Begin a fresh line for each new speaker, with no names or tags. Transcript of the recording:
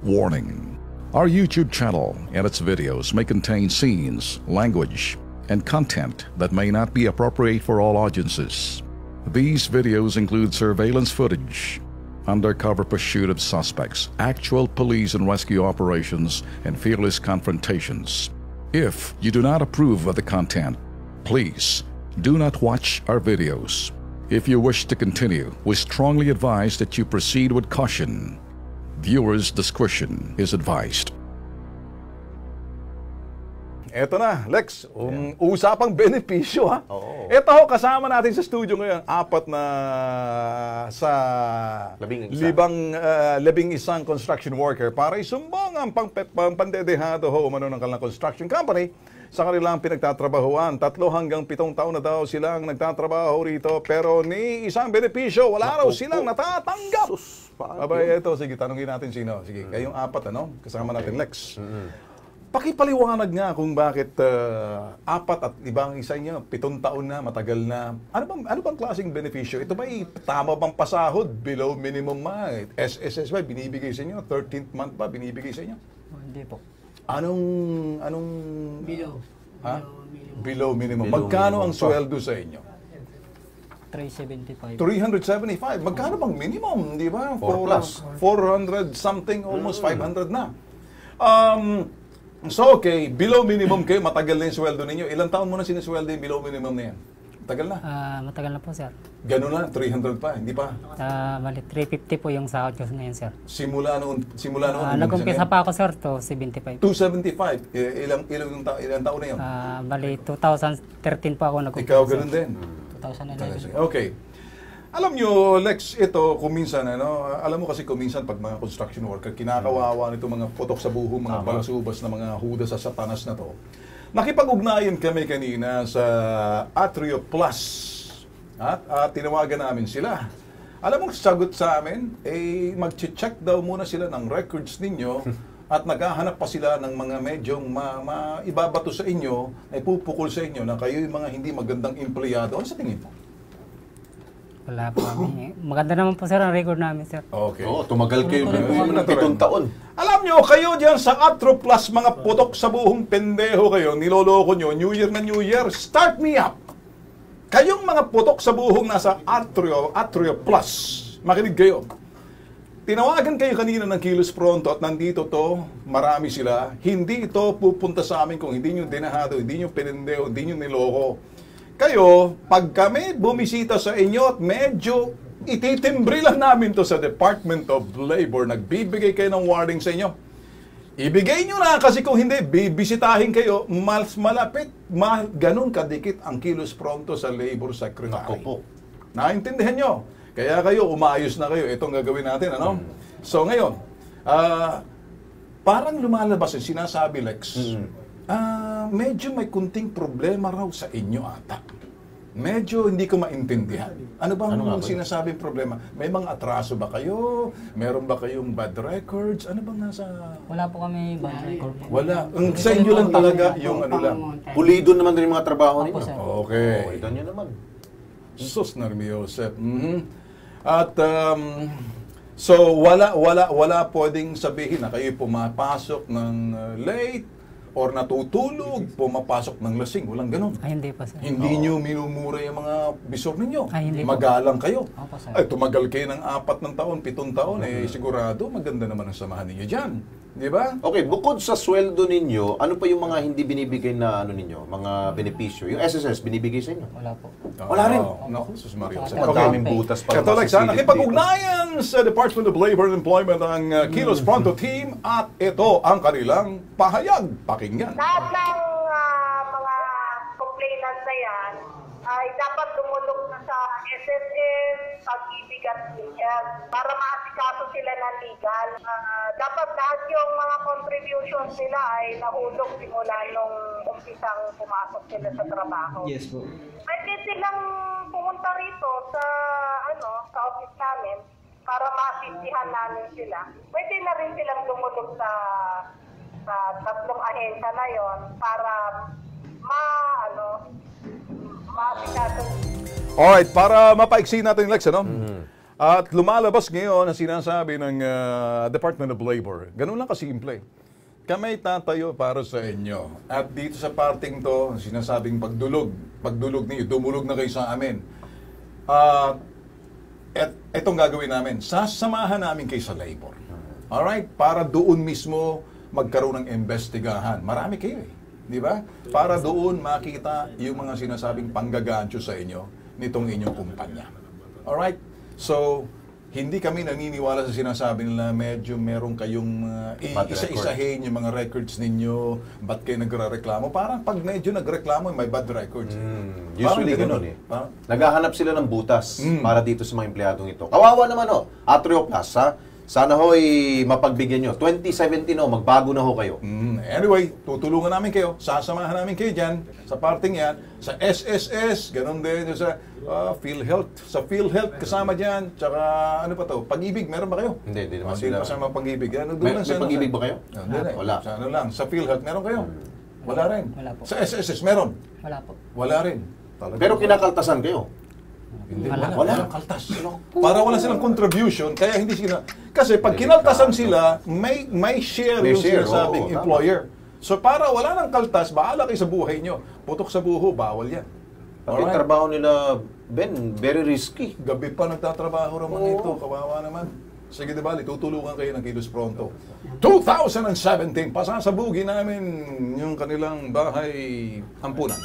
Warning: our YouTube channel and its videos may contain scenes, language, and content that may not be appropriate for all audiences. These videos include surveillance footage, undercover pursuit of suspects, actual police and rescue operations, and fearless confrontations. If you do not approve of the content, please do not watch our videos. If you wish to continue, we strongly advise that you proceed with caution. Viewers' discretion is advised.
Eto na, Lex, usapang benepisyo ha. Eto ho, kasama natin sa studio ngayon, apat na sa labing isang construction worker para isumbong ang pandedehado ho umano ng kanilang construction company sa kanilang pinagtatrabahuan. 3 hanggang 7 taon na daw silang nagtatrabaho rito pero ni isang benepisyo, wala raw silang natatanggap. Abay, eto, sige, tanungin natin sino. Sige, kayong apat, ano? Kasama natin, Lex. Pakipaliwanag nga kung bakit 4 at ibang isa niyo, 7 taon na, matagal na. Ano bang klaseng benepisyo? Ito ba tama bang pasahod? Below minimum ma? SSS ba binibigay sa inyo? 13th month ba binibigay sa inyo?
Hindi po.
Anong
Below.
Ha? Below minimum. Magkano ang sweldo sa inyo?
375.
375. Magkano bang minimum, di ba? 400 something, almost 500 na. So, okay, below minimum kayo, matagal na yung sweldo ninyo. Ilang taon mo na sinisweldo yung below minimum na yan? Matagal na?
Matagal na po, sir.
Ganun na, 300 pa, hindi pa?
Bali, 350 po yung sahod ko ngayon, sir.
Simula noon.
Nag-umpisa pa ako, sir, to 75.
275. Ilang taon na yun?
Bali, 2013 pa ako nag-umpisa.
Ikaw ganun din?
2011.
Okay. Alam nyo, Lex, ito, kuminsan, alam mo kasi kuminsan pag mga construction worker, kinakawawa nito mga putok sa buho, mga balasubas na mga huda sa satanas na to. Nakipag-ugnayan kami kanina sa Atrio Plus at tinawagan namin sila. Alam mo, sagot sa amin, mag-check daw muna sila ng records ninyo at naghahanap pa sila ng mga medyong ibabato sa inyo, na ipupukol sa inyo na kayo yung mga hindi magandang empleyado. Ano sa tingin mo?
Wala po kami. Maganda naman po, sir, ang record namin, sir.
Okay.
Oo, tumagal kayo ng 7 taon.
Alam nyo, kayo dyan sa Atrio Plus, mga putok sa buhong pendeho kayo, niloloko nyo, New Year na New Year, start me up! Kayong mga putok sa buhong nasa Atrio Plus, makinig kayo. Tinawagan kayo kanina ng Kilos Pronto at nandito to, marami sila. Hindi ito pupunta sa amin kung hindi nyo dinahado, hindi nyo pinendeho, hindi nyo niloko. Kayo, pag kami bumisita sa inyo at medyo ititimbre lang namin to sa Department of Labor, nagbibigay kayo ng warning sa inyo. Ibigay nyo na kasi kung hindi, bibisitahin kayo, mas malapit, ganun kadikit ang Kilos Pronto sa Labor Secretary.
Ako po.
Naintindihan nyo? Kaya kayo, umayos na kayo. Itong gagawin natin, ano? So ngayon, parang lumalabas yung sinasabi, Lex, medyo may kunting problema raw sa inyo ata. Medyo hindi ko maintindihan. Ano bang sinasabing problema? May mga atraso ba kayo? Meron ba kayong bad records? Ano bang nasa...
Wala po kami bad record.
Wala. Sa inyo lang talaga yung ano lang.
Pulido naman din yung mga trabaho ninyo.
Okay.
Ito nyo naman.
Sus, Narmi Joseph. At so wala pwedeng sabihin na kayo pumapasok ng late or natutulog, pumapasok ng lasing. Walang ganun.
Ay, hindi pa, sir.
Hindi nyo minumura yung mga bisor ninyo.
Ay, hindi
Magalang kayo.
Opo, sir.
Ay, tumagal kayo ng 4 taon, 7 taon, sigurado maganda naman ang samahan ninyo dyan. Di ba?
Okay, bukod sa sweldo ninyo, ano pa yung mga hindi binibigay na ninyo, mga benepisyo? Yung SSS, binibigay sa inyo?
Wala po.
Wala rin?
Naku, sus Mario.
Madaming butas pa.
Ito, Lex, nakipag-ugnayan sa Department of Labor and Employment ang Kilos Pronto team at ito ang kanilang pahayag. Pakinggan.
Lahat ng mga complainants na yan ay dapat dumulog na sa SSS, pag-ibig at legal para maasikaso sila ng legal. Dapat lahat yung mga contributions nila ay nahulog simula nung umpisang pumasok sila sa trabaho.
Yes po.
Pwede silang pumunta rito sa office namin para maasisihan namin sila. Pwede na rin silang dumulog sa 3 ahensya na yon para maasikaso.
Alright, para mapaiksi natin, Lex, ano? At lumalabas ngayon ang sinasabi ng Department of Labor. Ganun lang kasimple. Kami tatayo para sa inyo. At dito sa parting to, sinasabing pagdulog ninyo, dumulog na kayo sa amin. At itong gagawin namin, sasamahan namin kayo sa labor. Alright? Para doon mismo magkaroon ng investigahan. Marami kayo eh. Di ba? Para doon makita yung mga sinasabing panggagancho sa inyo nitong inyong kumpanya. Alright? So, hindi kami naniniwala sa sinasabi nila medyo meron kayong isa-isahin yung mga records ninyo, ba't kayo nagre-reklamo? Parang pag medyo nagreklamo, may bad records.
Usually ganun eh. Naghahanap sila ng butas para dito sa mga empleyadong ito. Kawawa naman Atrio Plus ha. Sana ho'y mapagbigyan nyo. 2017 magbago na ho kayo.
Anyway, tutulungan namin kayo. Sasamahan namin kayo dyan sa parting yan. Sa SSS, ganun din sa PhilHealth. Sa PhilHealth kasama dyan. Tsaka ano pa to? Pag-ibig, meron ba kayo?
Hindi naman
Hindi
sila.
kasama pag-ibig.
May pag-ibig ba kayo?
Hindi.
Wala.
Sa ano lang. Sa PhilHealth, meron kayo? Wala rin.
Wala po.
Sa SSS, meron?
Wala po.
Wala rin. Talaga.
Pero kinakaltasan kayo.
Hindi,
Wala.
walang kaltas. Para wala silang contribution, kaya hindi sila... Kasi pag kinaltasan sila, may share
May
yung
share,
sinasabing
oo, tama.
employer. So para wala ng kaltas, bahala kayo sa buhay nyo. Putok sa buho, bawal yan.
Pati yung trabaho nila, Ben, very risky.
Gabi pa nagtatrabaho naman
Oo.
ito. Kawawa naman. Sige, di ba? Tutulungan kayo ng Kilos Pronto. 2017, pasasabugin namin yung kanilang bahay ampunan.